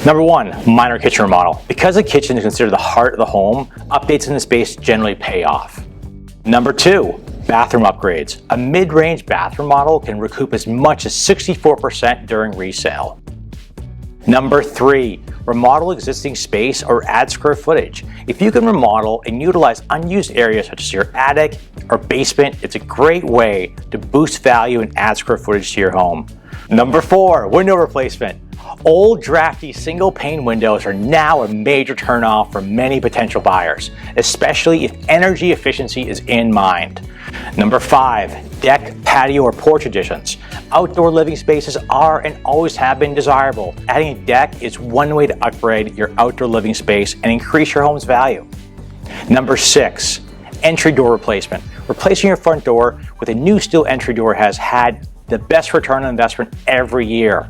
Number 1, minor kitchen remodel. Because a kitchen is considered the heart of the home, updates in the space generally pay off. Number 2, bathroom upgrades. A mid-range bathroom model can recoup as much as 64% during resale. Number 3, remodel existing space or add square footage. If you can remodel and utilize unused areas such as your attic or basement, it's a great way to boost value and add square footage to your home. Number 4, window replacement. Old, drafty, single-pane windows are now a major turnoff for many potential buyers, especially if energy efficiency is in mind. Number 5, deck, patio, or porch additions. Outdoor living spaces are and always have been desirable. Adding a deck is one way to upgrade your outdoor living space and increase your home's value. Number 6, entry door replacement. Replacing your front door with a new steel entry door has had the best return on investment every year.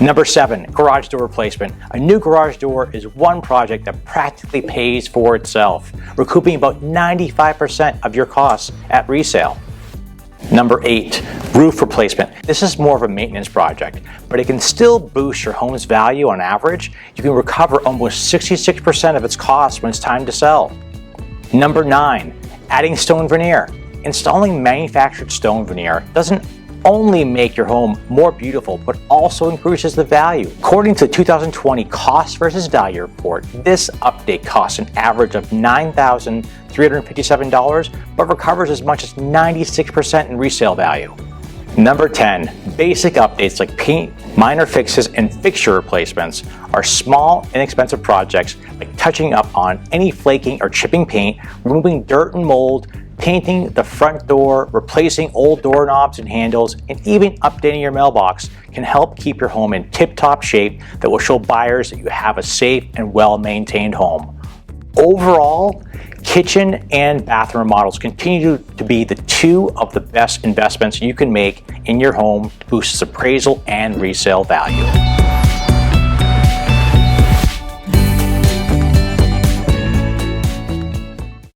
Number 7, garage door replacement. A new garage door is one project that practically pays for itself, recouping about 95% of your costs at resale. Number 8, roof replacement. This is more of a maintenance project, but it can still boost your home's value on average. You can recover almost 66% of its costs when it's time to sell. Number 9, adding stone veneer. Installing manufactured stone veneer doesn't only make your home more beautiful, but also increases the value. According to the 2020 Cost versus Value report, this update costs an average of $9,357, but recovers as much as 96% in resale value. Number 10, basic updates like paint, minor fixes, and fixture replacements are small, inexpensive projects like touching up on any flaking or chipping paint, removing dirt and mold, painting the front door, replacing old doorknobs and handles, and even updating your mailbox can help keep your home in tip-top shape that will show buyers that you have a safe and well-maintained home. Overall, kitchen and bathroom remodels continue to be the two of the best investments you can make in your home to boost its appraisal and resale value.